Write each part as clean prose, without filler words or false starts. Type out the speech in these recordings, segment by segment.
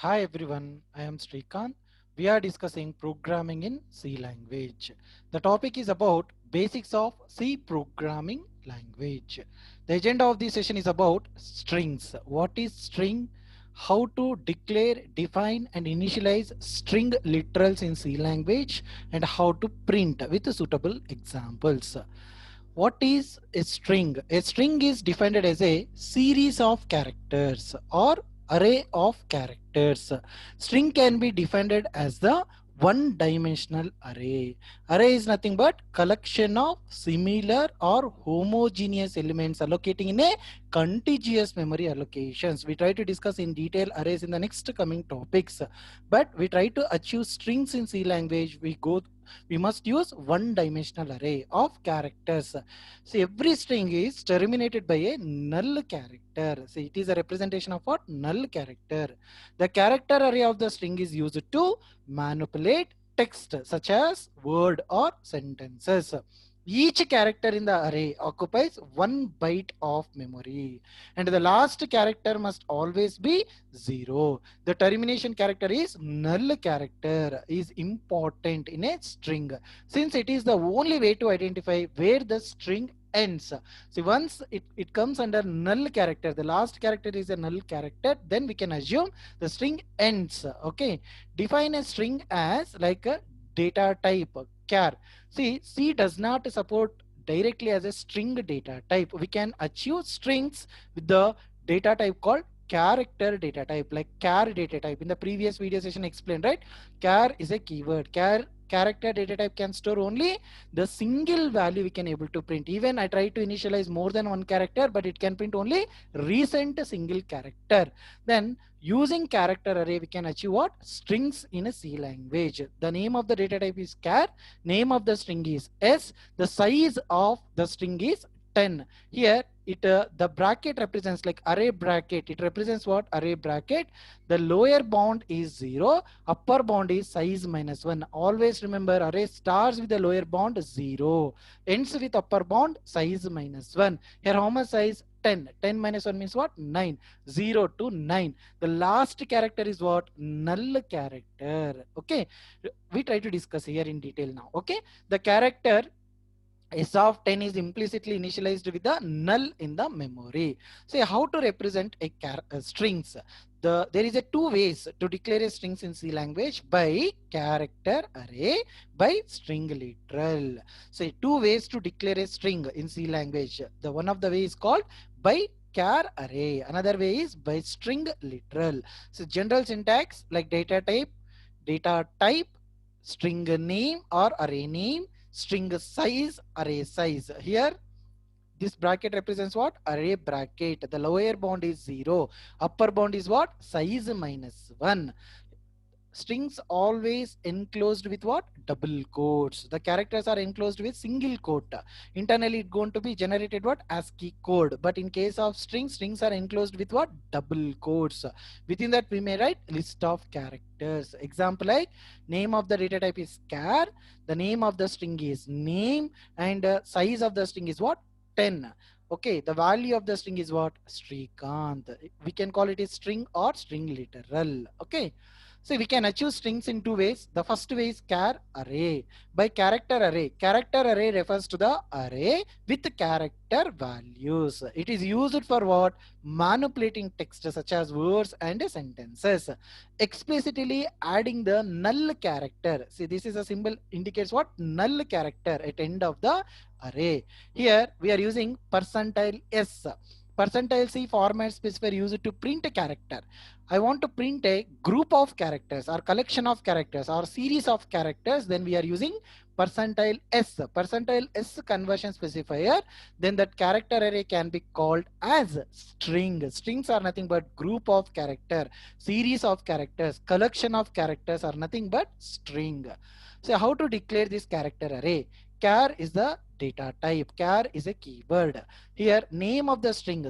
Hi everyone, I am Srikanth. We are discussing programming in C language. The topic is about basics of C programming language. The agenda of this session is about strings. What is string? How to declare, define and initialize string literals in C language and how to print with suitable examples. What is a string? A string is defined as a series of characters or array of characters. String can be defined as the one dimensional array. Array is nothing but collection of similar or homogeneous elements allocating in a contiguous memory allocations. We try to discuss in detail arrays in the next coming topics, but we try to achieve strings in C language. We must use one dimensional array of characters. See, every string is terminated by a null character. See, it is a representation of what? Null character. The character array of the string is used to manipulate text such as word or sentences. Each character in the array occupies 1 byte of memory, and the last character must always be 0. The termination character is null character is important in a string, since it is the only way to identify where the string ends. See, once it comes under null character, the last character is a null character, then we can assume the string ends. Okay, define a string as like a data type char. See, C does not support directly as a string data type. We can achieve strings with the data type called character data type, like char data type. In the previous video session explained, right? Char is a keyword. Character data type can store only the single value we can able to print. Even I try to initialize more than one character, but it can print only recent single character. Then using character array, we can achieve what? Strings in a C language. The name of the data type is char, name of the string is s, the size of the string is 10. Here it the bracket represents like array bracket. It represents what? Array bracket. The lower bound is 0, upper bound is size minus 1. Always remember, array starts with the lower bound 0, ends with upper bound size minus 1. Here how much size? 10. 10 minus 1 means what? 9. 0 to 9. The last character is what? Null character. Okay, we try to discuss here in detail now. Okay, the character S of 10 is implicitly initialized with the null in the memory. Say how to represent a strings. There is a two ways to declare a strings in C language: by character array, by string literal. Say two ways to declare a string in C language. The one of the way is called by char array. Another way is by string literal. So general syntax like data type, string name or array name, string size, array size. Here this bracket represents what? Array bracket. The lower bound is 0, upper bound is what? Size minus 1. Strings always enclosed with what? Double quotes. The characters are enclosed with single quote. Internally it's going to be generated what? ASCII code. But in case of strings are enclosed with what? Double quotes. Within that we may write list of characters. Example like name of the data type is char, the name of the string is name, and size of the string is what? 10. Okay, the value of the string is what? Srikanth. We can call it a string or string literal. Okay, so we can achieve strings in two ways. The first way is char array. By character array refers to the array with character values. It is used for what? Manipulating text such as words and sentences. Explicitly adding the null character. See, this is a symbol indicates what? Null character at end of the array. Here we are using percentile s. Percentile C format specifier used to print a character. I want to print a group of characters or collection of characters or series of characters, then we are using percentile S. Percentile S conversion specifier, then that character array can be called as string. Strings are nothing but group of character, series of characters, collection of characters are nothing but string. So how to declare this character array? Char is the data type. Char is a keyword. Here name of the string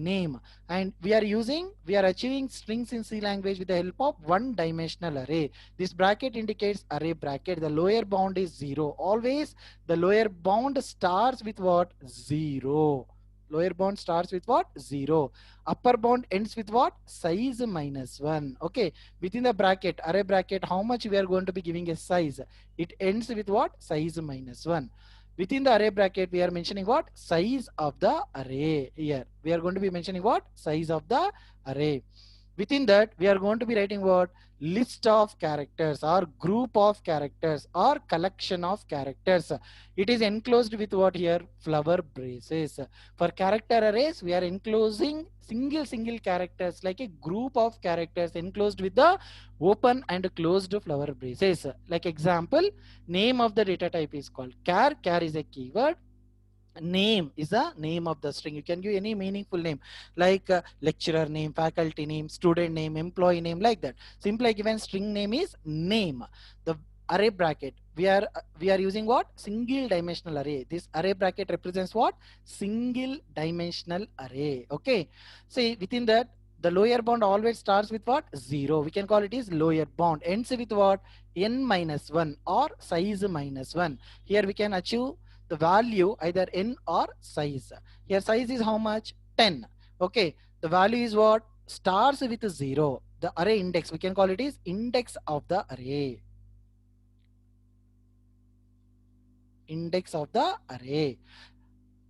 name, and we are achieving strings in C language with the help of one dimensional array. This bracket indicates array bracket. The lower bound is 0. Always the lower bound starts with what? 0. Lower bound starts with what? 0. Upper bound ends with what? Size minus 1. Okay. Within the bracket, array bracket, how much we are going to be giving a size? It ends with what? Size minus 1. Within the array bracket, we are mentioning what? Size of the array. Here we are going to be mentioning what? Size of the array. Within that, we are going to be writing what? List of characters or group of characters or collection of characters. It is enclosed with what here? Flower braces. For character arrays, we are enclosing single characters like a group of characters enclosed with the open and closed flower braces. Like example, name of the data type is called char. Char is a keyword. Name is the name of the string. You can give any meaningful name like lecturer name, faculty name, student name, employee name, like that. Simply given string name is name. The array bracket, we are using what? Single dimensional array. This array bracket represents what? Single dimensional array. Okay, see within that, the lower bound always starts with what? 0. We can call it is lower bound. Ends with what? N minus 1 or size minus 1. Here we can achieve the value either n or size. Here size is how much? 10. Okay, the value is what? Starts with 0. The array index, we can call it is index of the array. Index of the array.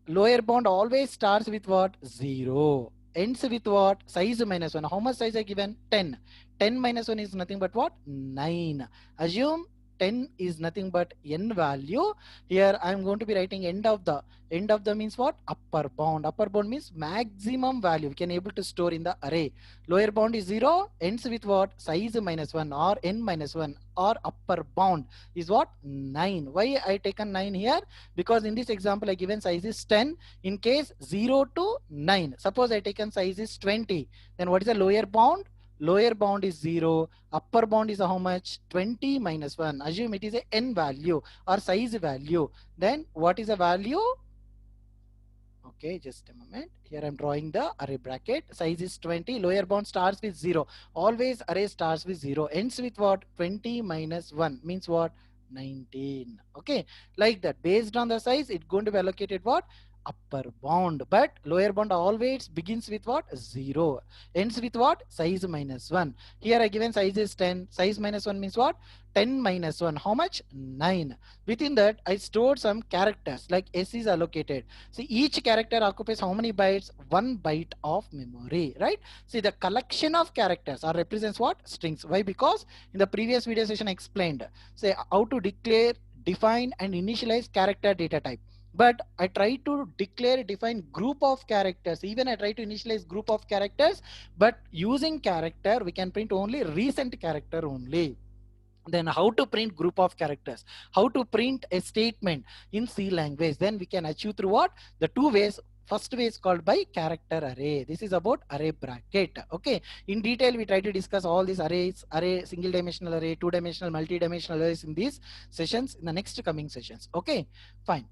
Lower bound always starts with what? 0. Ends with what? Size minus 1. How much size I given? 10. 10 minus 1 is nothing but what? 9. Assume 10 is nothing but n value. Here I am going to be writing end of the. End of the means what? Upper bound. Upper bound means maximum value we can able to store in the array. Lower bound is 0. Ends with what? Size minus 1 or n minus 1 or upper bound is what? 9. Why I taken 9 here? Because in this example I given size is 10. In case 0 to 9, suppose I taken size is 20, then what is the lower bound? Lower bound is 0. Upper bound is how much? 20 minus 1. Assume it is a n value or size value. Then what is the value? Okay, just a moment. Here I'm drawing the array bracket. Size is 20. Lower bound starts with 0. Always array starts with 0. Ends with what? 20 minus 1 means what? 19. Okay, like that. Based on the size, it's going to be allocated what? Upper bound. But lower bound always begins with what? 0. Ends with what? Size minus 1. Here I given size is 10. Size minus 1 means what? 10 minus 1. How much? 9. Within that, I stored some characters like S is allocated. See, each character occupies how many bytes? 1 byte of memory, right? See, the collection of characters or represents what? Strings. Why? Because in the previous video session I explained, say how to declare, define and initialize character data type. But I try to declare, define group of characters. Even I try to initialize group of characters, but using character, we can print only recent character only. Then how to print group of characters, how to print a statement in C language, then we can achieve through what? The two ways. First way is called by character array. This is about array bracket. Okay, in detail we try to discuss all these arrays, array, single dimensional array, two dimensional, multi-dimensional arrays in these sessions, in the next coming sessions. Okay, fine.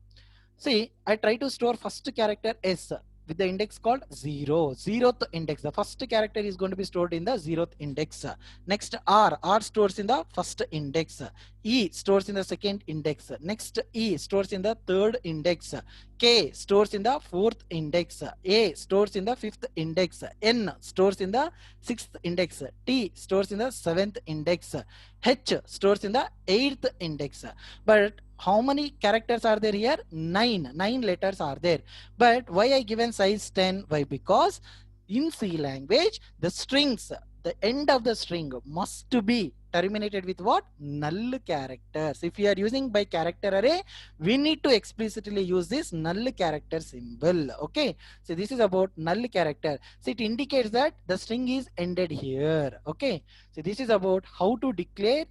See, I try to store first character S with the index called 0, 0th index. The first character is going to be stored in the 0th index. Next R stores in the first index. E stores in the second index. Next E stores in the third index. K stores in the fourth index. A stores in the fifth index. N stores in the sixth index. T stores in the seventh index. H stores in the eighth index. But how many characters are there here? 9 letters are there. But why I given size 10? Why? Because in C language, the strings, the end of the string must be terminated with what? Null characters. If we are using by character array, we need to explicitly use this null character symbol. Okay, so this is about null character. So it indicates that the string is ended here. Okay, so this is about how to declare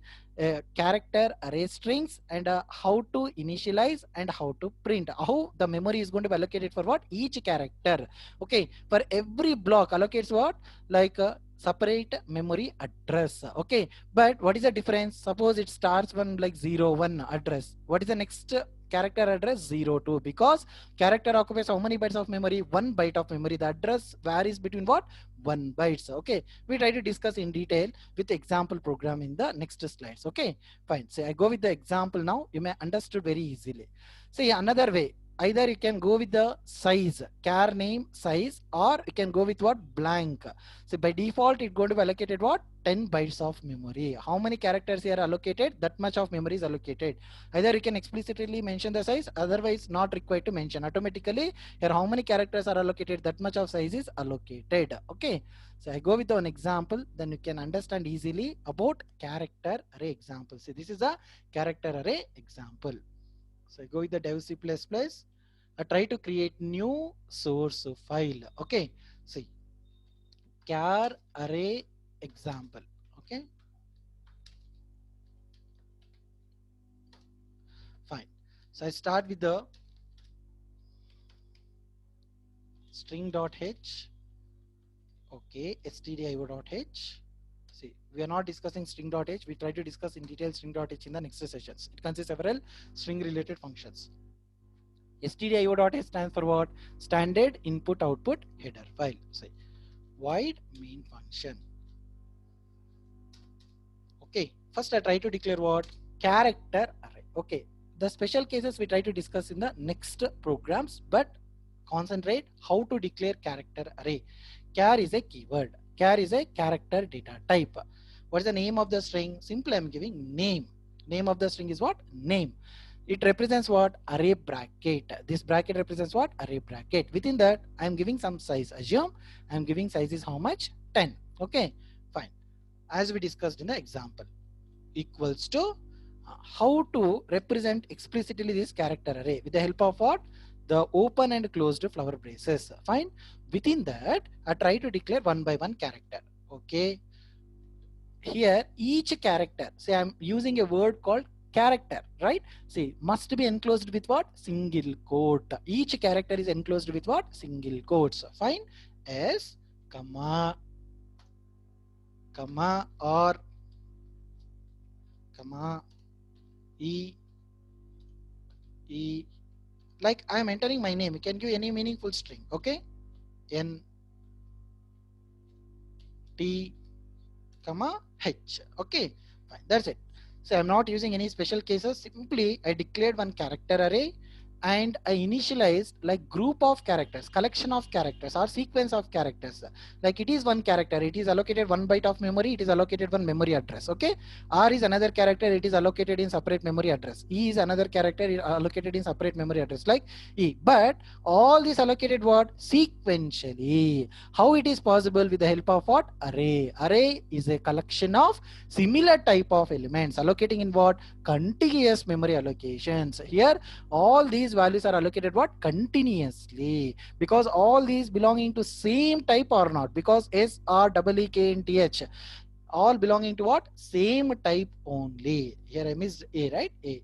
character array strings and how to initialize and how to print, how the memory is going to be allocated for what? Each character. Okay, for every block allocates what? Like separate memory address. Okay, but what is the difference? Suppose it starts one like 01 address. What is the next character address? 02, because character occupies how many bytes of memory? 1 byte of memory. The address varies between what? 1 bytes. Okay, we try to discuss in detail with example program in the next slides. Okay, fine. So I go with the example now. You may understood very easily. See, another way, either you can go with the size, char name size, or you can go with what, blank. So by default it going to be allocated what, 10 bytes of memory. How many characters here allocated, that much of memory is allocated. Either you can explicitly mention the size, otherwise not required to mention. Automatically here how many characters are allocated, that much of size is allocated. Okay, so I go with one example, then you can understand easily about character array example. See, this is a character array example. So I go with the dev C++. I try to create new source file. Okay, see, char array example. Okay, fine. So I start with the string.h. Okay, stdio.h. See, we are not discussing string.h. We try to discuss in detail string.h in the next sessions. It consists of several string related functions. stdio.h stands for what? Standard input output header file. Say void main function. Okay, first I try to declare what? Character array. Okay, the special cases we try to discuss in the next programs, but concentrate how to declare character array. Char is a keyword. Char is a character data type. What is the name of the string? Simply I'm giving name. Name of the string is what? Name. It represents what? Array bracket. This bracket represents what? Array bracket. Within that, I am giving some size. Assume I am giving size is how much? 10. Okay, fine. As we discussed in the example, equals to how to represent explicitly this character array with the help of what? The open and closed flower braces. Fine. Within that, I try to declare one by one character. Okay. Here, each character, say I'm using a word called character, right? See, must be enclosed with what? Single quote. Each character is enclosed with what? Single quotes. Fine. S, comma, or, comma, E, like I am entering my name. You can give any meaningful string. Okay. N, T, comma, H. Okay, fine. That's it. So I'm not using any special cases. Simply I declared one character array and I initialized like group of characters, collection of characters or sequence of characters. Like it is one character, it is allocated 1 byte of memory, it is allocated one memory address. Okay. R is another character, it is allocated in separate memory address. E is another character, allocated in separate memory address like E. But all these allocated what? Sequentially. How it is possible? With the help of what? Array. Array is a collection of similar type of elements allocating in what? Contiguous memory allocations. Here all these values are allocated what? Continuously, because all these belonging to same type or not, because S, R, E, K and TH all belonging to what? Same type only. Here I missed A, right? A.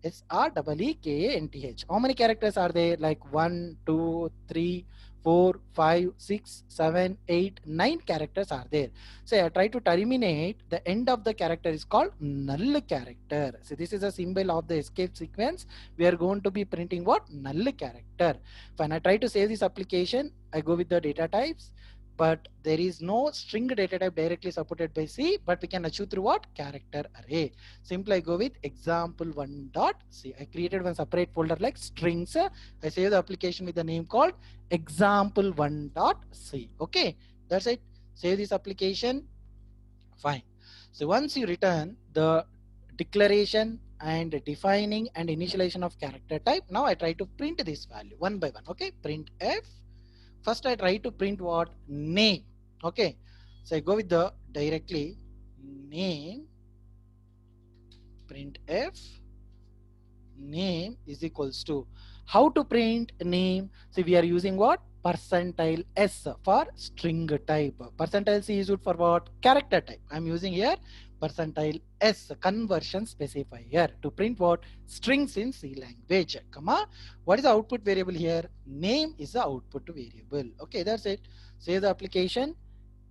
S, R, E, K, A, N, T, H. How many characters are there? Like 1, 2, 3, 4, 5, 6, 7, 8, 9 characters are there. So I try to terminate the end of the character is called null character. So this is a symbol of the escape sequence. We are going to be printing what? Null character. When I try to save this application, I go with the data types, but there is no string data type directly supported by C, but we can achieve through what? Character array. Simply I go with example1.c. I created one separate folder like strings. I save the application with the name called example1.c. Okay, that's it. Save this application. Fine. So once you return the declaration and defining and initialization of character type, now I try to print this value one by one. Okay, print f. First I try to print what? Name. Okay, so I go with the directly name, print f, name is equals to, how to print name? So we are using what? Percentile S for string type. Percentile C is used for what? Character type. I'm using here percentile S conversion specifier to print what? Strings in C language. Comma. What is the output variable here? Name is the output variable. Okay, that's it. Save the application,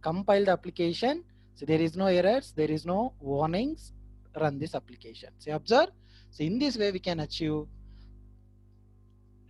compile the application. So there is no errors, there is no warnings. Run this application. So observe. So in this way we can achieve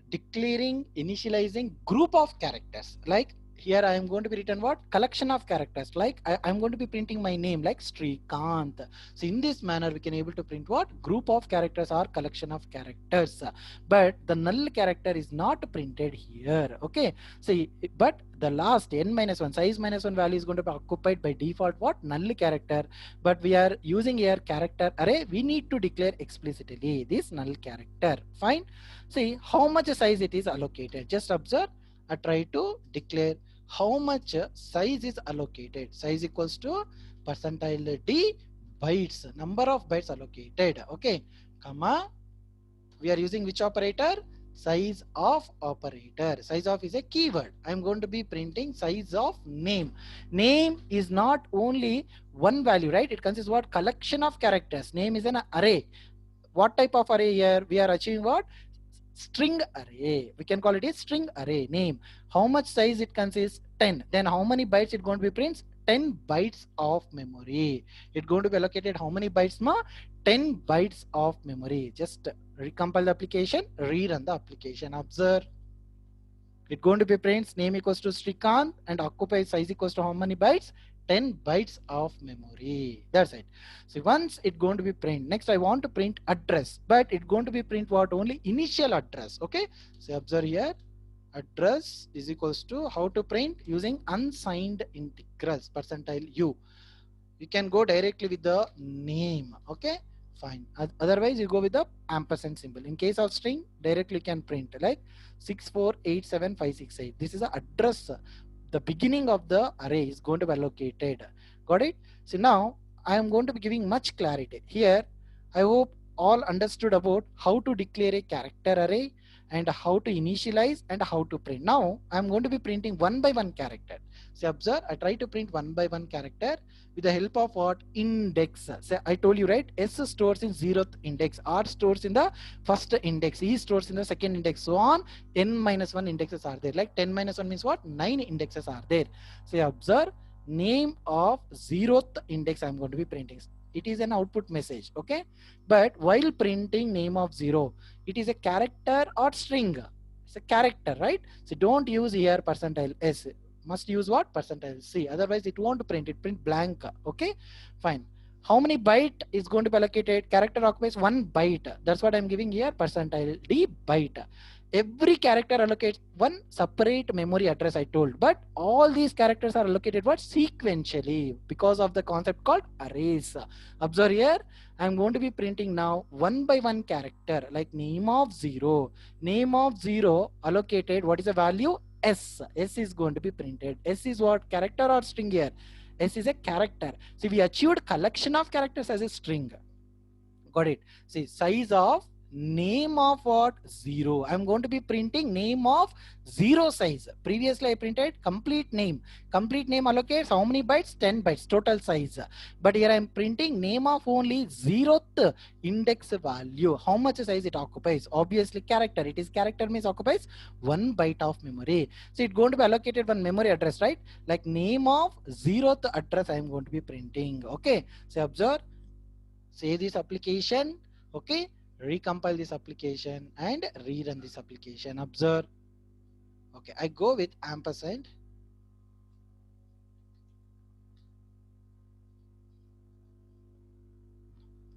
declaring, initializing group of characters. Like here I am going to be written what? Collection of characters. Like I'm going to be printing my name like Srikanth. So in this manner we can able to print what? Group of characters or collection of characters. But the null character is not printed here. Okay. See, but the last n minus 1 size minus 1 value is going to be occupied by default what? Null character. But we are using here character array. We need to declare explicitly this null character. Fine. See how much size it is allocated. Just observe. I try to declare how much size is allocated. Size equals to percentile d bytes, number of bytes allocated. Okay, comma, we are using which operator? Size of operator. Size of is a keyword. I'm going to be printing size of name. Name is not only one value, right? It consists what? Collection of characters. Name is an array. What type of array here? We are achieving what? String array. We can call it a string array name. How much size it consists? 10. Then how many bytes it going to be prints? 10 bytes of memory. It going to be allocated how many bytes ma? 10 bytes of memory. Just recompile the application, rerun the application. Observe. It going to be prints name equals to Srikanth and occupy size equals to how many bytes? 10 bytes of memory. That's it. So once it going to be print, next I want to print address, but it going to be print what? Only initial address. Okay. So observe here, address is equals to how to print using unsigned integrals percentile u. You can go directly with the name. Okay. Fine. Otherwise you go with the ampersand symbol. In case of string, directly you can print like 6487568. This is the address. The beginning of the array is going to be allocated. Got it? So now I am going to be giving much clarity. Here I hope all understood about how to declare a character array and how to initialize and how to print. Now I am going to be printing one by one character. So observe, I try to print one by one character with the help of what? Index. So I told you, right? S stores in 0th index, R stores in the first index, E stores in the second index, so on. N minus 1 indexes are there. Like 10 minus 1 means what? 9 indexes are there. So observe, name of 0th index I'm going to be printing. It is an output message. Okay. But while printing name of 0, it is a character or string. It's a character, right? So don't use here percentile S. Must use what? Percentile C. Otherwise it won't print. It print blank. Okay. Fine. How many byte is going to be allocated? Character occupies 1 byte. That's what I'm giving here, percentile D byte. Every character allocates one separate memory address, I told, but all these characters are allocated what? Sequentially, because of the concept called arrays. Observe here, I'm going to be printing now one by one character, like name of 0. Name of 0 allocated, what is the value? S. S is going to be printed. S is what? Character or string here? S is a character. See, we achieved collection of characters as a string. Got it? See, size of name of what? 0. I'm going to be printing name of 0 size. Previously I printed complete name. Complete name allocates how many bytes? 10 bytes total size. But here I'm printing name of only 0th index value. How much size it occupies? Obviously character. It is character means occupies 1 byte of memory. So it's going to be allocated one memory address, right? Like name of 0th address I'm going to be printing. Okay. So observe. Save this application. Okay. Recompile this application and rerun this application. Observe. Okay, I go with ampersand.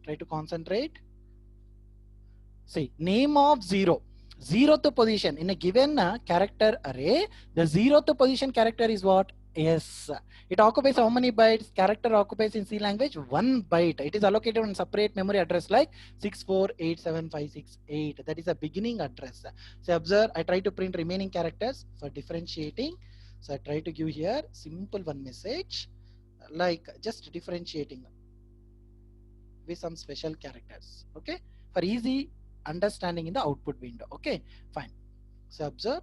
Try to concentrate. See, name of 0. 0th position in a given character array, the 0th position character is what? Yes. It occupies how many bytes? Character occupies in C language 1 byte. It is allocated on separate memory address like 6487568. That is a beginning address. So observe, I try to print remaining characters for differentiating. So I try to give here simple one message like just differentiating with some special characters. Okay, for easy understanding in the output window. Okay, fine. So observe,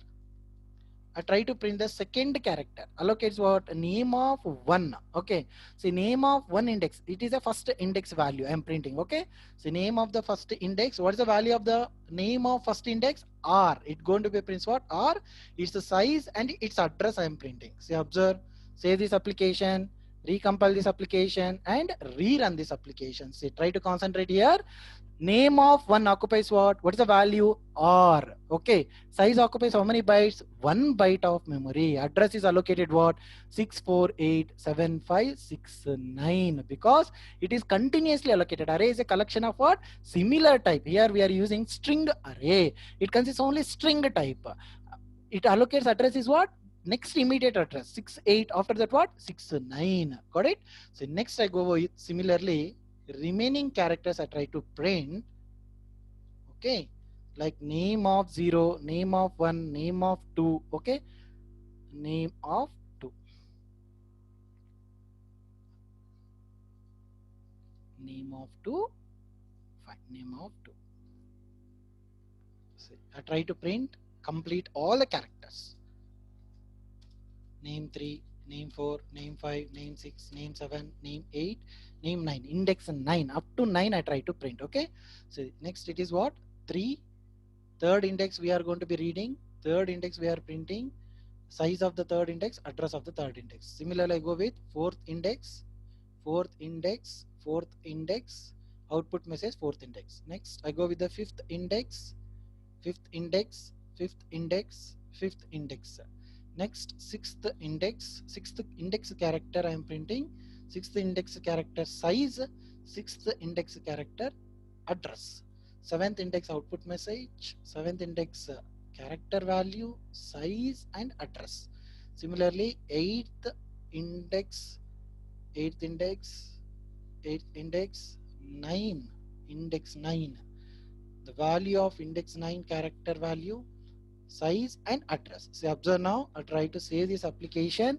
I try to print the second character. Allocates what? Name of 1. Okay. See, name of 1 index. It is a first index value I am printing. Okay. See, name of the first index. What is the value of the name of first index? R. It's going to be prints what? R. It's the size and its address I am printing. See, observe. Save this application. recompile this application and rerun this application. See, try to concentrate here. Name of one occupies what? What is the value? R. Okay. Size occupies how many bytes? 1 byte of memory. Address is allocated what? 6487569, because it is continuously allocated. Array is a collection of what? Similar type. Here we are using string array. It consists only string type. It allocates address is what? Next immediate address 68. After that what? 69. Got it? So next I go with similarly remaining characters I try to print. Okay, like name of 0, name of 1, name of 2. Okay, name of 2, name of 2, fine, name of 2. So I try to print complete all the characters. Name 3, name 4, name 5, name 6, name 7, name 8, name 9, index 9, up to 9 I try to print. Okay, so next it is what? 3, third index we are going to be reading, third index we are printing, size of the third index, address of the third index. Similarly I go with fourth index, fourth index, fourth index, output message fourth index. Next I go with the fifth index, fifth index, fifth index, fifth index. Next sixth index character I am printing, sixth index character size, sixth index character address, seventh index output message, seventh index character value, size and address. Similarly eighth index, eighth index, eighth index, 9, index 9, the value of index 9 character value, size and address. So observe now, I'll try to save this application,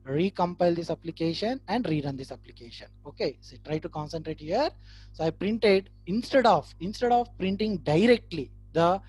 recompile this application and rerun this application. Okay, so try to concentrate here. So I printed, instead of printing directly the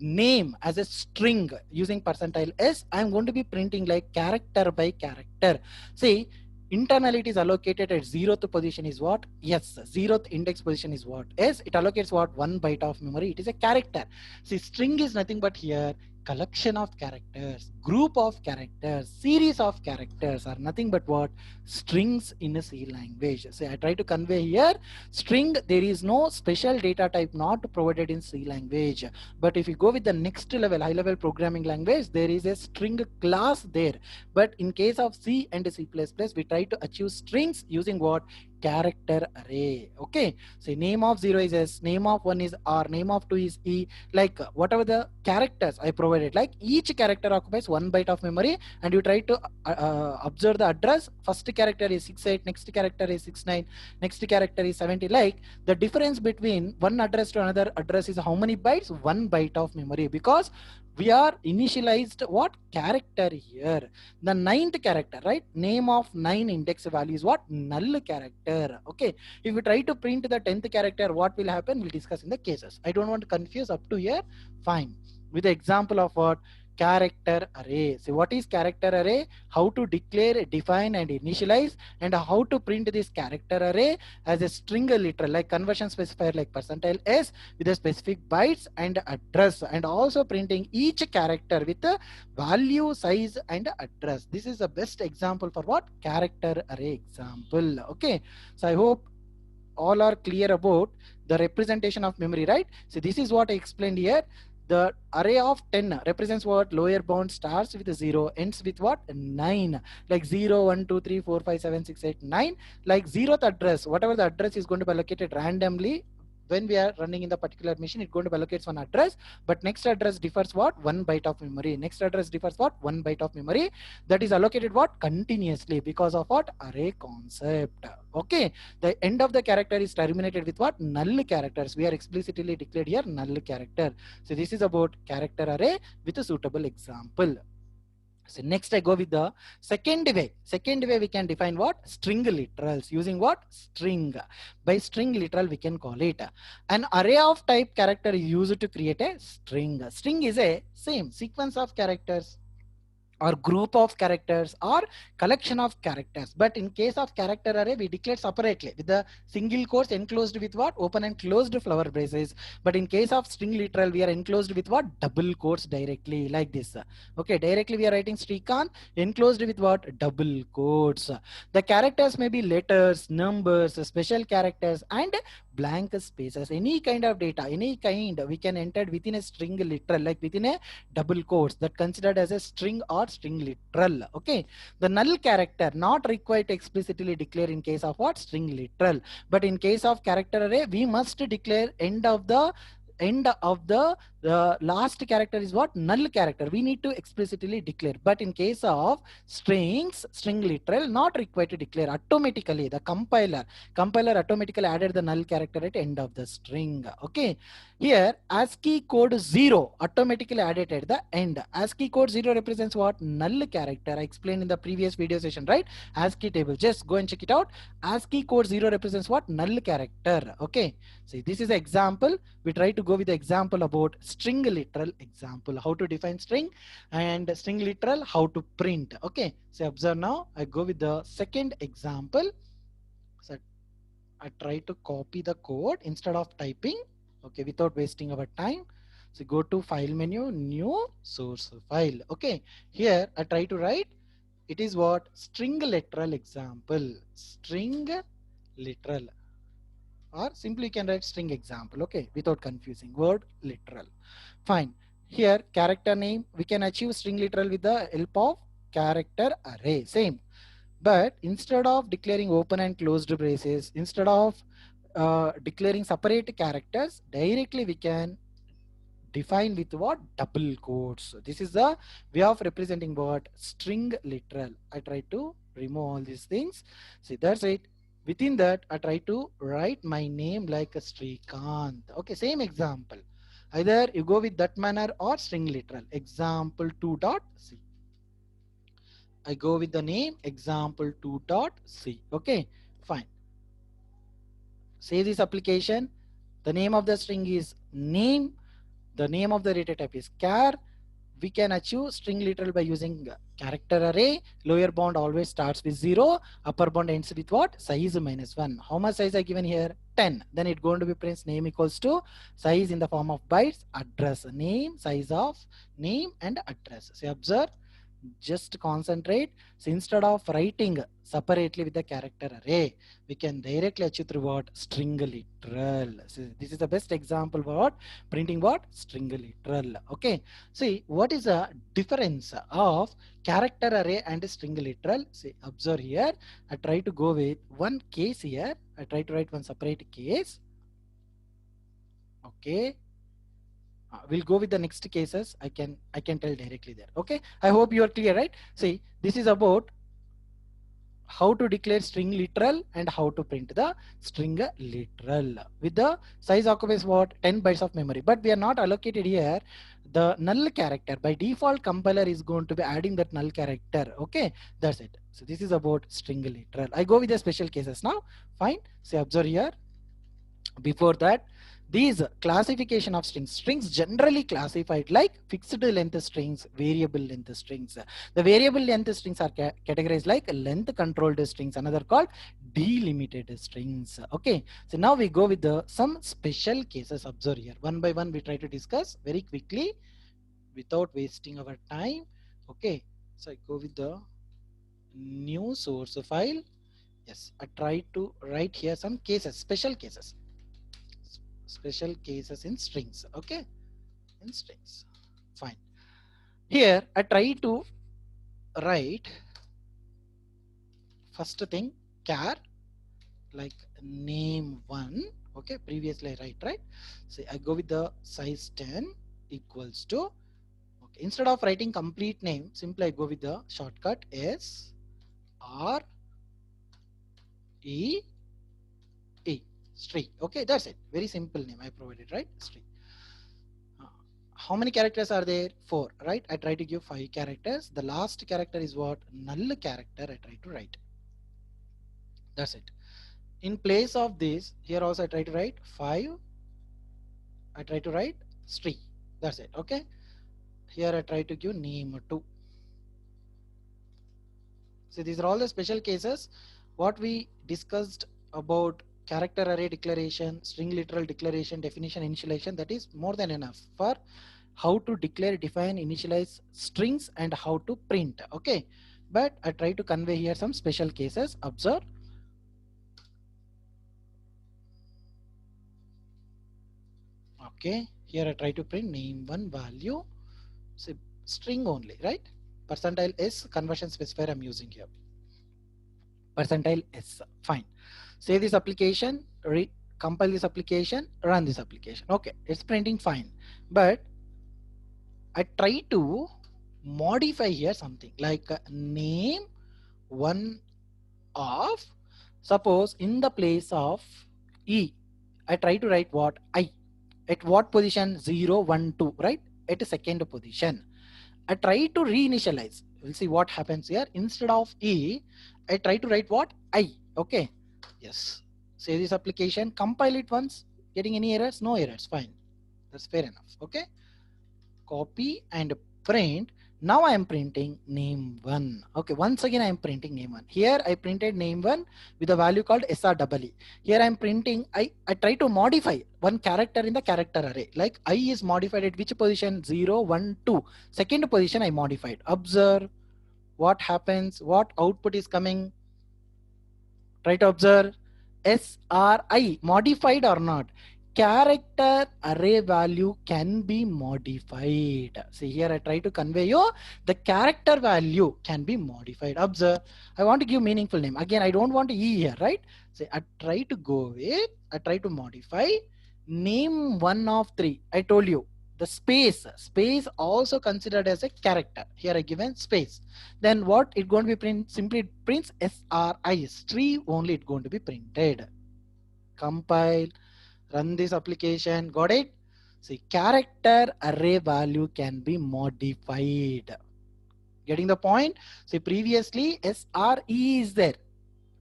name as a string using %s, I'm going to be printing like character by character. See, internally it is allocated at 0th position is what? Yes, 0th index position is what? Yes, it allocates what? 1 byte of memory. It is a character. See, string is nothing but here collection of characters, group of characters, series of characters are nothing but what? Strings in a C language. So I try to convey here string, there is no special data type not provided in C language. But if you go with the next level, high level programming language, there is a string class there. But in case of C and C++, we try to achieve strings using what? Character array. Okay, so name of 0 is S, name of 1 is R, name of 2 is E, like whatever the characters I provided, like each character occupies 1 byte of memory, and you try to observe the address. First character is 68, next character is 69, next character is 70. Like the difference between one address to another address is how many bytes? 1 byte of memory, because we are initialized what? Character here. The 9th character, right? Name of 9 index value is what? Null character. Okay, if we try to print the 10th character, what will happen? We'll discuss in the cases. I don't want to confuse up to here. Fine. With the example of what? Character array. So what is character array? How to declare, define and initialize, and how to print this character array as a string literal, like conversion specifier like %s with a specific bytes and address, and also printing each character with the value, size and address. This is the best example for what? Character array example. Okay, so I hope all are clear about the representation of memory, right? So this is what I explained here. The array of 10 represents what? Lower bound starts with 0, ends with what? 9. Like 0, 1, 2, 3, 4, 5, 7, 6, 8, 9. Like 0th address, whatever the address is going to be allocated randomly. When we are running in the particular machine, it's going to allocate one address, but next address differs what? 1 byte of memory. Next address differs what? 1 byte of memory. That is allocated what? Continuously, because of what? Array concept. Okay, the end of the character is terminated with what? Null characters. We are explicitly declared here null character. So this is about character array with a suitable example. So next I go with the second way. Second way we can define what? String literals. Using what? String. By string literal we can call it an array of type character used to create a string. String is a same sequence of characters. or group of characters or collection of characters. But in case of character array, we declare separately with the single quotes enclosed with what? Open and closed flower braces. But in case of string literal, we are enclosed with what? Double quotes directly, like this. Okay, directly we are writing Srikanth enclosed with what? Double quotes. The characters may be letters, numbers, special characters, and blank spaces. Any kind of data, any kind we can enter within a string literal, like within a double quotes, that considered as a string or string literal. Okay, the null character not required to explicitly declare in case of what? String literal. But in case of character array, we must declare end of the last character is what? Null character. We need to explicitly declare. But in case of strings, string literal, not required to declare. Automatically the compiler automatically added the null character at end of the string. Okay, here ASCII code 0 automatically added at the end. ASCII code 0 represents what? Null character. I explained in the previous video session, right? ASCII table, just go and check it out. ASCII code 0 represents what? Null character. Okay, see, this is an example. We try to go with the example about string literal example, how to define string, and string literal, how to print. Okay, so observe now. I go with the second example. So I try to copy the code instead of typing. Okay, without wasting our time. So go to file menu, new source file. Okay, here I try to write, it is what? String literal example. String literal, or simply you can write string example. Okay, without confusing word literal. Fine. Here character name, we can achieve string literal with the help of character array. Same. But instead of declaring open and closed braces, instead of declaring separate characters, directly we can define with what? Double quotes. So this is the way of representing what? String literal. I try to remove all these things. See, that's it. Within that, I try to write my name like a Srikanth. Okay, same example. Either you go with that manner or string literal. Example 2.c. I go with the name example2.c. Okay, fine. Say this application. The name of the string is name. The name of the data type is char. We can achieve string literal by using character array. Lower bound always starts with 0. Upper bound ends with what? Size minus 1. How much size I given here? 10. Then it going to be prints name equals to size in the form of bytes, address, name, size of name and address. So observe, just concentrate. So instead of writing separately with the character array, we can directly achieve through what? String literal. So this is the best example for what? Printing what? String literal. Okay, see what is the difference of character array and string literal. See, observe here. I try to go with one case here. I try to write one separate case. Okay, we'll go with the next cases. I can tell directly there. Okay, I hope you are clear, right? See, this is about how to declare string literal and how to print the string literal. With the size occupies what? 10 bytes of memory, but we are not allocated here the null character. By default, compiler is going to be adding that null character. Okay, that's it. So this is about string literal. I go with the special cases now. Fine. So observe here. Before that, these classification of strings generally classified like fixed length strings, variable length strings. The variable length strings are categorized like length controlled strings, another called delimited strings. Okay, so now we go with the some special cases. Observe here, one by one we try to discuss very quickly without wasting our time. Okay, so I go with the new source file. Yes, I try to write here some cases, special cases in strings. Okay, in strings. Fine. Here I try to write first thing char, like name 1. Okay, previously I write, right? So I go with the size 10 equals to, okay, instead of writing complete name, simply I go with the shortcut S R E E, string. Okay, that's it. Very simple name I provided, right? String. How many characters are there? 4, right? I try to give 5 characters. The last character is what? Null character I try to write. That's it. In place of this, here also I try to write 5. I try to write string. That's it. Okay. Here I try to give name 2. So these are all the special cases what we discussed about character array declaration, string literal declaration, definition, initialization. That is more than enough for how to declare, define, initialize strings and how to print. Okay, but I try to convey here some special cases. Observe. Okay, here I try to print name1 value, say string only, right? Percentile s conversion specifier I'm using here. Percentile s, fine. Save this application, compile this application, run this application. Okay, it's printing fine, but I try to modify here something like name one of, suppose in the place of e, I try to write what I, at what position, 0 1 2, right? At a second position I try to reinitialize. We'll see what happens here. Instead of e, I try to write what I. Okay, yes, save this application, compile it once. Getting any errors? No errors, fine, that's fair enough. Okay, copy and print. Now I am printing name1. Okay, once again I am printing name1. Here I printed name1 with a value called sree. Here I am printing, I try to modify one character in the character array. Like I is modified at which position? 0 1 2. Second position I modified. Observe what happens, what output is coming. Try to observe. SRI modified or not? Character array value can be modified. See here I try to convey you the character value can be modified. Observe, I want to give meaningful name. Again I don't want E here, right? Say I try to go with, I try to modify name one of three. I told you the space also considered as a character. Here I given space. Then what it going to be print? Simply it prints SRI, string only it going to be printed. Compile, run this application. Got it? See, character array value can be modified. Getting the point? See, previously SRE is there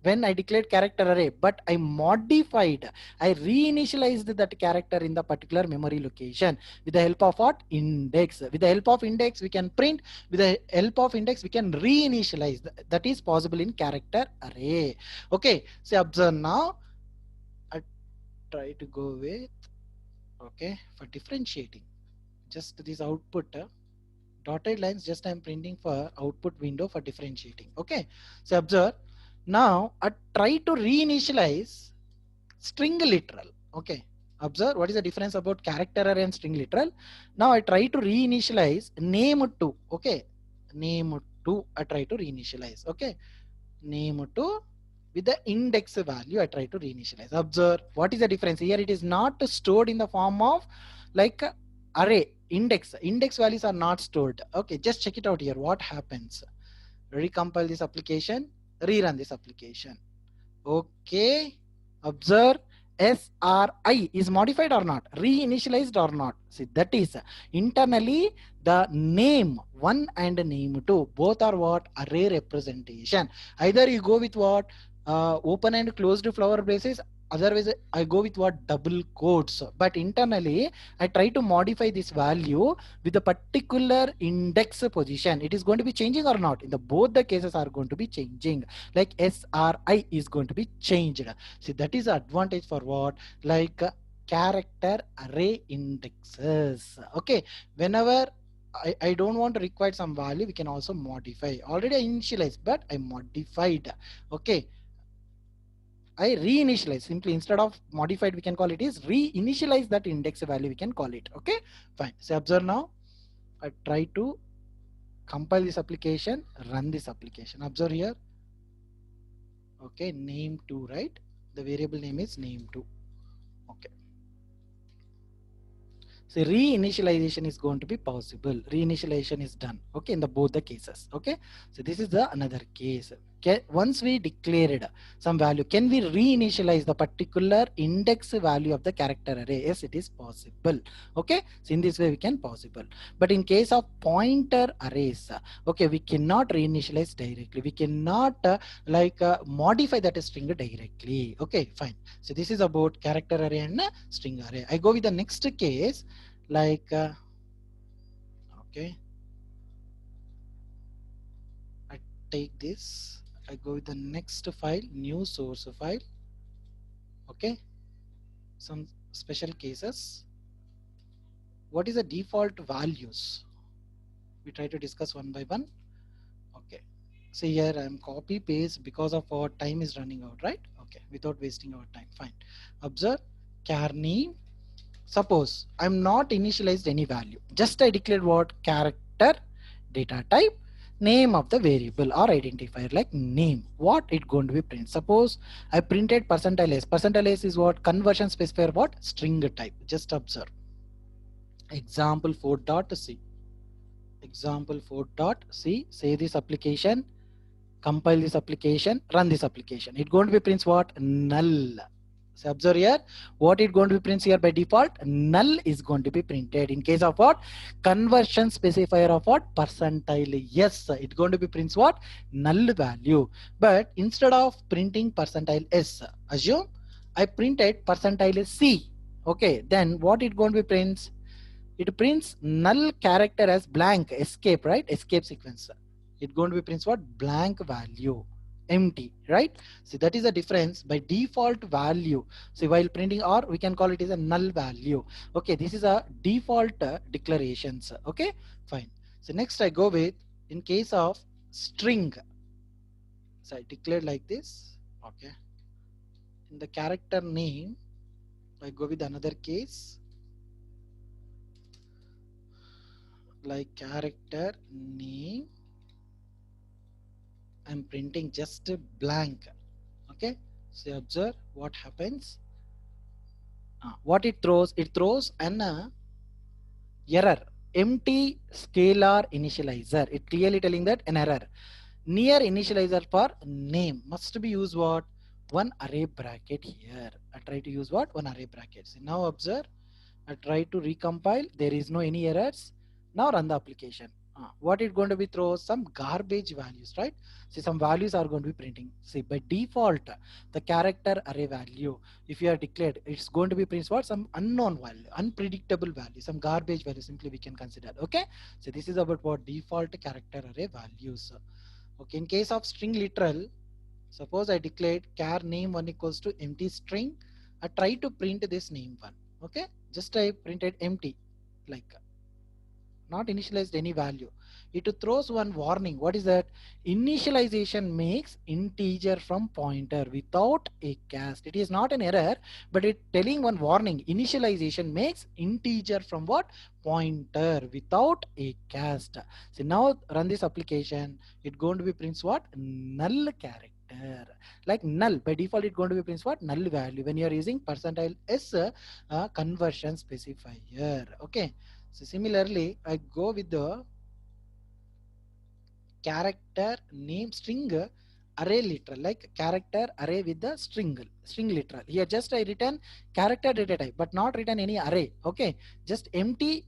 when I declared character array, but I modified, I reinitialized that character in the particular memory location with the help of what? Index. With the help of index we can print, with the help of index we can reinitialize. That is possible in character array. Okay, so observe now. I try to go with, okay, for differentiating just this output, dotted lines just I'm printing for output window for differentiating. Okay, so observe now I try to reinitialize string literal. Okay, observe what is the difference about character array and string literal. Now I try to reinitialize name2. Okay, name2 I try to reinitialize. Okay, name2 with the index value I try to reinitialize. Observe what is the difference here. It is not stored in the form of like array. Index values are not stored. Okay, just check it out here. What happens? Recompile this application, rerun this application. Okay, observe SRI is modified or not, reinitialized or not. See, that is internally the name 1 and name 2 both are what? Array representation. Either you go with what? Open and closed flower braces, otherwise I go with what? Double quotes. But internally I try to modify this value with a particular index position. It is going to be changing or not? In the both the cases are going to be changing. Like SRI is going to be changed. See, that is advantage for what? Like character array indexes. Okay, whenever I don't want to require some value, we can also modify. Already I initialized, but I modified. Okay, I reinitialize. Simply instead of modified we can call it is reinitialize that index value we can call it. Okay, fine. So observe now. I try to compile this application, run this application. Observe here. Okay, name2, right? The variable name is name2. Okay, so reinitialization is going to be possible. Reinitialization is done. Okay, in the both the cases. Okay, so this is the another case. Okay, once we declared some value, can we reinitialize the particular index value of the character array? Yes, it is possible. Okay, so in this way we can possible. But in case of pointer arrays, okay, we cannot reinitialize directly. We cannot modify that string directly. Okay, fine. So this is about character array and string array. I go with the next case. Like okay, I take this I go with the next file, new source file. Okay, some special cases. What is the default values? We try to discuss one by one. Okay, see here I am copy paste because of our time is running out, right? Okay, without wasting our time. Fine. Observe char name. Suppose I'm not initialized any value. Just I declared what? Character, data type, name of the variable or identifier like name. What it going to be print? Suppose I printed percentile s. Percentile s is what? Conversion specifier what? String type. Just observe. Example 4.c. Example 4.c. Say this application, compile this application, run this application. It going to be prints what? Null. So observe here, what it going to be prints here by default? Null is going to be printed. In case of what? Conversion specifier of what? Percentile. Yes, it going to be prints what? Null value. But instead of printing percentile s, assume I printed percentile c. Okay, then what it going to be prints? It prints null character as blank, escape, right? Escape sequence. It going to be prints what? Blank value, empty, right? So that is the difference by default value. So while printing, or we can call it as a null value. Okay, this is a default declarations. Okay, fine. So next I go with, in case of string. So I declared like this. Okay, in the character name I go with another case, like character name. I'm printing just a blank. Okay, so observe what happens. What it throws? It throws an error, empty scalar initializer. It clearly telling that an error. Near initializer for name must be used what? One array bracket here. I try to use what? One array brackets. Now observe. I try to recompile. There is no any errors. Now run the application. What it going to be throw? Some garbage values, right? See, some values are going to be printing. See, by default, the character array value, if you are declared, it's going to be prints what? Some unknown value, unpredictable value, some garbage value. Simply we can consider. Okay. So this is about what? Default character array values. Okay. In case of string literal, suppose I declared char name 1 equals to empty string. I try to print this name 1. Okay, just I printed empty, like not initialized any value. It throws one warning. What is that? Initialization makes integer from pointer without a cast. It is not an error, but it telling one warning. Initialization makes integer from what? Pointer without a cast. So now run this application. It going to be prints what? Null character. Like null by default, it going to be prints what? Null value when you are using percentile s conversion specifier. Okay. So similarly, I go with the character name string array literal, like character array with the string literal. Here just I written character data type, but not written any array. Okay, just empty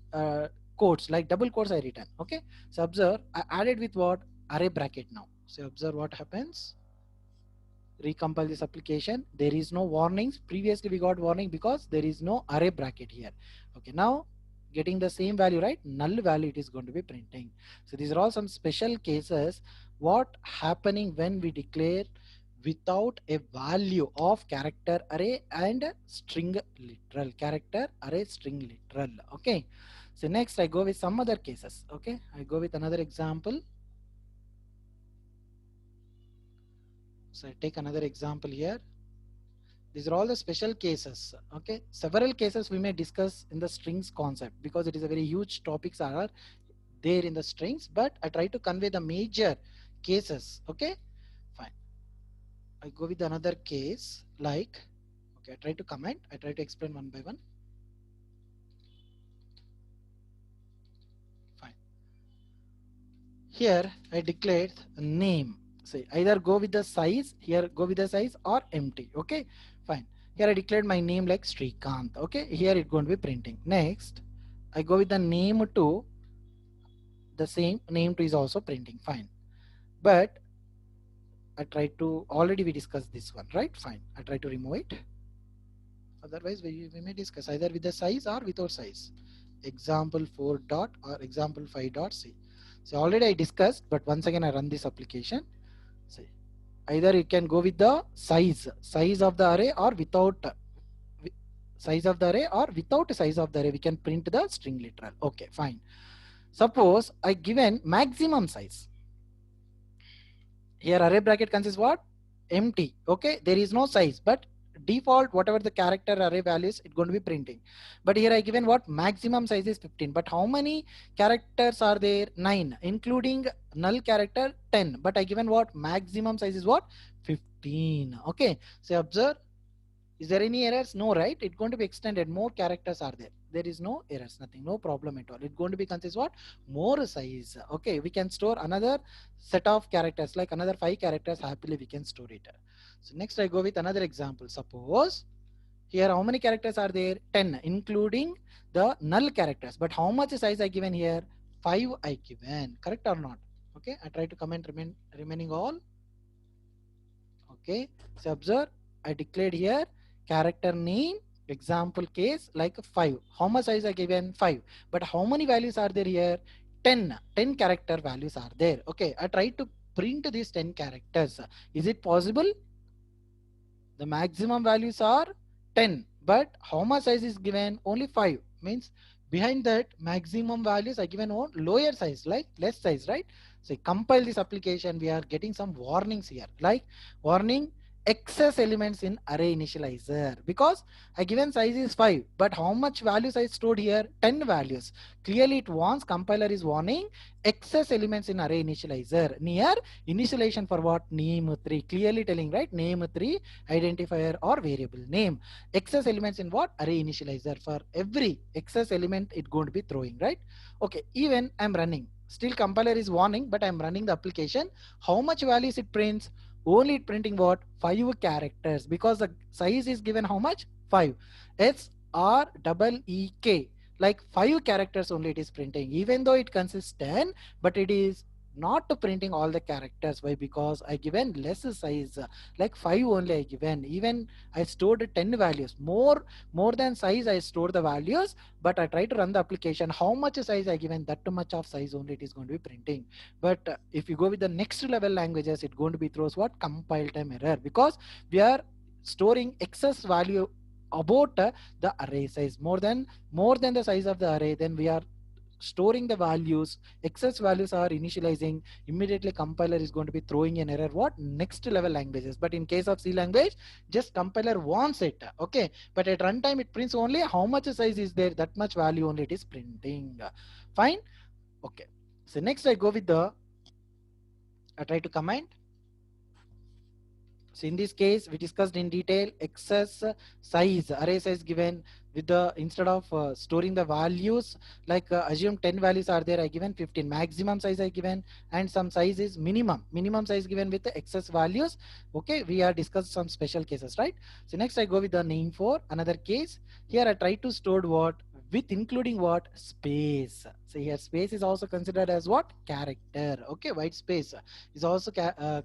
quotes, like double quotes I written. Okay, so observe I added with what? Array bracket now. So observe what happens. Recompile this application. There is no warnings. Previously we got warning because there is no array bracket here. Okay, now getting the same value, right? Null value it is going to be printing. So these are all some special cases. What happening when we declare without a value of character array and string literal, character array string literal. Okay, so next I go with some other cases. Okay, I go with another example. So I take another example here. These are all the special cases. Okay, several cases we may discuss in the strings concept because it is a very huge topics are there in the strings, but I try to convey the major cases. Okay, fine. I go with another case like, okay, I try to comment, I try to explain one by one. Fine. Here I declared a name. Say either go with the size, here go with the size or empty. Okay, fine. Here I declared my name like Srikanth. Okay, here it's going to be printing. Next I go with the name to, the same name to is also printing. Fine, but I try to, already we discussed this one, right? Fine, I try to remove it. Otherwise we may discuss either with the size or without size. Example 4 dot or example 5 dot c. So already I discussed, but once again I run this application. See, either you can go with the size of the array or without size of the array, or without size of the array we can print the string literal. Okay, fine. Suppose I given maximum size. Here array bracket consists what? Empty. Okay, there is no size, but default whatever the character array values it's going to be printing. But here I given what? Maximum size is 15, but how many characters are there? 9, including null character 10, but I given what? Maximum size is what? 15. Okay, so observe, is there any errors? No, right? It's going to be extended. More characters are there. There is no errors, nothing, no problem at all. It's going to be consist what? More size. Okay, we can store another set of characters, like another 5 characters. Happily, we can store it. So next, I go with another example. Suppose here, how many characters are there? 10, including the null characters. But how much size I given here? 5 I given. Correct or not? Okay, I try to comment remaining all. Okay, so observe, I declared here character name example case like 5. How much size I given? 5. But how many values are there here? 10 character values are there. Okay, I try to print these 10 characters. Is it possible? The maximum values are 10, but how much size is given? Only 5. Means behind that maximum values I given on lower size, like less size, right? So compile this application, we are getting some warnings here, like warning excess elements in array initializer, because I given size is 5, but how much values I stored here? 10 values. Clearly it wants, compiler is warning excess elements in array initializer near initialization for what? Name 3. Clearly telling, right? Name 3 identifier or variable name. Excess elements in what? Array initializer. For every excess element it going to be throwing, right? Okay, even I'm running, still compiler is warning, but I'm running the application. How much values it prints? Only it printing what? 5 characters, because the size is given how much? 5. SREEK, like 5 characters only it is printing, even though it consists 10, but it is not printing all the characters. Why? Because I given less size, like 5 only I given. Even I stored 10 values, more than size I store the values, but I try to run the application. How much size I given? That much of size only it is going to be printing. But if you go with the next level languages, it's going to be throws what? Compile time error, because we are storing excess value about the array size, more than the size of the array. Then we are storing the values, excess values are initializing, immediately compiler is going to be throwing an error. What? Next level languages. But in case of C language, just compiler wants it. Okay, but at runtime it prints only how much size is there, that much value only it is printing. Fine. Okay, so next I go with the, I try to comment. So in this case, we discussed in detail excess size, array size given with the, instead of storing the values, like assume 10 values are there, I given 15. Maximum size I given, and some size is minimum size given with the excess values. Okay, we are discussed some special cases, right? So next I go with the name for another case. Here I try to store what? With including what? Space. So here space is also considered as what? Character. Okay, white space is also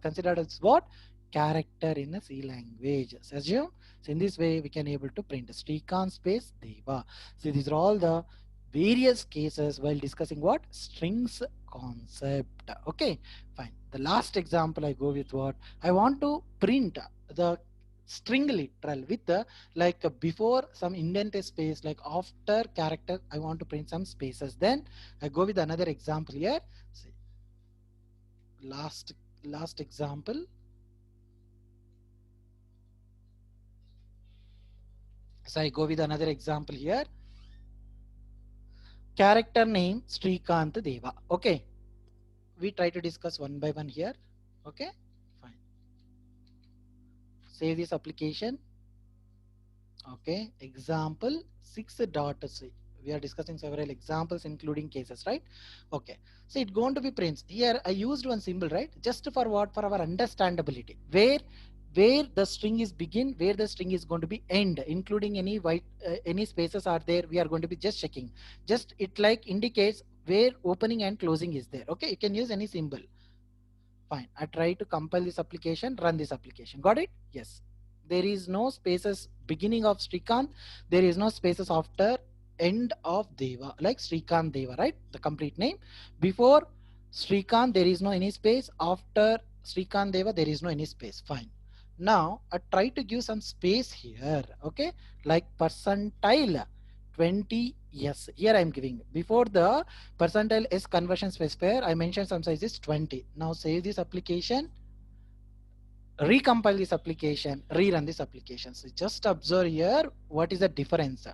considered as what? Character in a C language. So assume, so in this way we can able to print Srikanth space Deva. So these are all the various cases while discussing what? Strings concept. Okay, fine. The last example I go with what? I want to print the string literal with the, like before some indent space, like after character I want to print some spaces. Then I go with another example here. See, last example. So I go with another example here. Character name Srikanth Deva. Okay, we try to discuss one by one here. Okay, fine. Save this application. Okay, example 6.c. We are discussing several examples including cases, right? Okay, so it's going to be prints. Here I used one symbol, right? Just for what? For our understandability. Where the string is begin, where the string is going to be end, including any white any spaces are there, we are going to be just checking. Just it like indicates where opening and closing is there. Okay, you can use any symbol. Fine, I try to compile this application, run this application. Got it? Yes. There is no spaces beginning of Srikanth. There is no spaces after end of Deva, like Srikanth Deva, right? The complete name. Before Srikanth, there is no any space. After Srikant Deva, there is no any space. Fine. Now I try to give some space here. Okay, like percentile 20. Yes, here I am giving before the percentile S conversion specifier. I mentioned some size is 20. Now save this application, recompile this application, rerun this application. So just observe here what is the difference.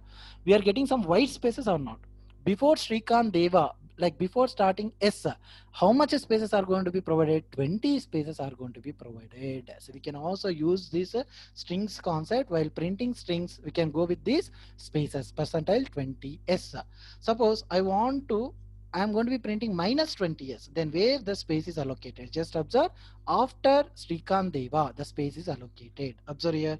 We are getting some white spaces or not. Before Srikant Deva, like before starting S, how much spaces are going to be provided? 20 spaces are going to be provided. So we can also use this strings concept while printing strings. We can go with these spaces, percentile 20s. Suppose I am going to be printing minus 20s, then where the space is allocated? Just observe, after Srikant Deva, the space is allocated. Observe here.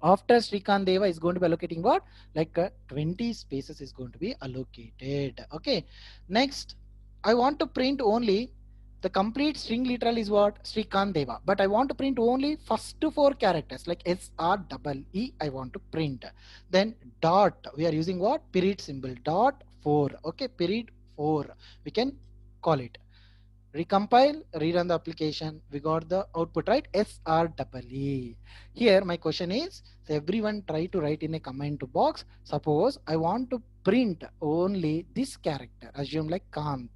After Srikant Deva is going to be allocating what? Like 20 spaces is going to be allocated. Okay. Next, I want to print only the complete string literal is what? Srikant Deva. But I want to print only first four characters like SREE I want to print. Then dot, we are using what? Period symbol. Dot 4. Okay. Period 4. We can call it. Recompile, rerun the application. We got the output right, SREE. Here my question is, so everyone try to write in a comment box. Suppose I want to print only this character, assume like Kant.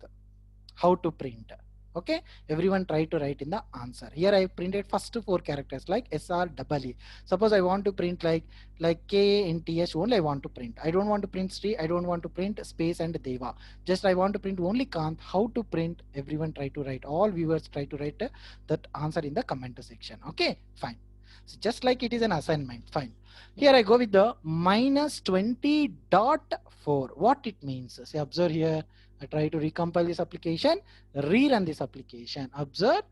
How to print? Okay, everyone try to write in the answer. Here I printed first four characters like SREE. Suppose I want to print like K and TH only I want to print. I don't want to print Sri, I don't want to print space and Deva. Just I want to print only Kant. How to print? Everyone try to write, all viewers try to write that answer in the comment section. Okay, fine. So just like it is an assignment, fine. Here I go with the minus 20.4. What it means? See, observe here. I try to recompile this application, rerun this application. Observe,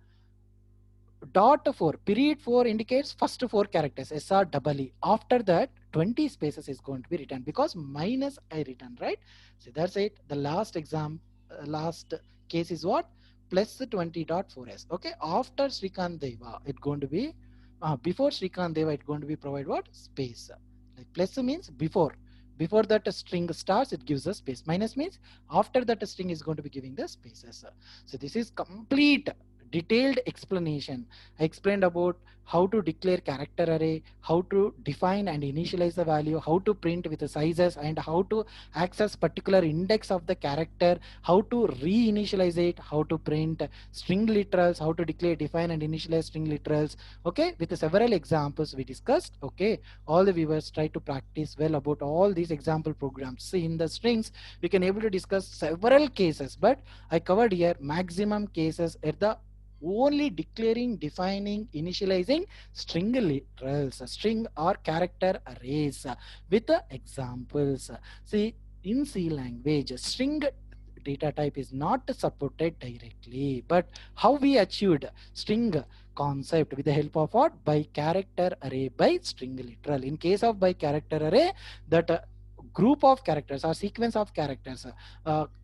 dot 4, period 4 indicates first four characters, SREE. After that, 20 spaces is going to be written because minus I written, right? So that's it. The last last case is what? Plus 20.4s. Okay, after Srikant Deva, it's going to be, before Srikant Deva, it's going to be provide what? Space. Like plus means before. Before that string starts, it gives a space. Minus means after that string is going to be giving the spaces. So this is complete detailed explanation. I explained about how to declare character array, how to define and initialize the value, how to print with the sizes, and how to access particular index of the character, how to reinitialize it, how to print string literals, how to declare, define and initialize string literals. Okay, with several examples we discussed. Okay, all the viewers try to practice well about all these example programs. See, in the strings we can able to discuss several cases, but I covered here maximum cases at the only declaring, defining, initializing string literals, string or character arrays with examples. See, in C language, string data type is not supported directly, but how we achieved string concept with the help of what? By character array by string literal. In case of by character array, that group of characters or sequence of characters,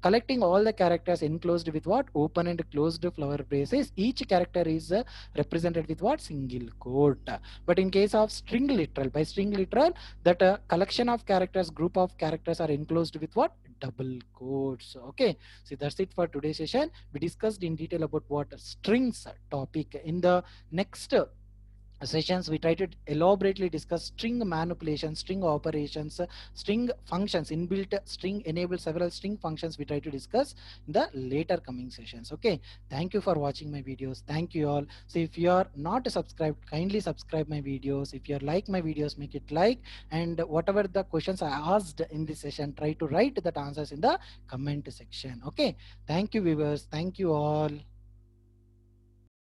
collecting all the characters enclosed with what? Open and closed flower braces. Each character is represented with what? Single quote. But in case of string literal, by string literal, that collection of characters, group of characters are enclosed with what? Double quotes. Okay, so that's it for today's session. We discussed in detail about what strings topic. In the next sessions we try to elaborately discuss string manipulation, string operations, string functions, inbuilt string enabled several string functions we try to discuss in the later coming sessions. Okay, thank you for watching my videos. Thank you all. So if you are not subscribed, kindly subscribe my videos. If you like my videos, make it like, and whatever the questions I asked in this session, try to write that answers in the comment section. Okay, thank you viewers, thank you all.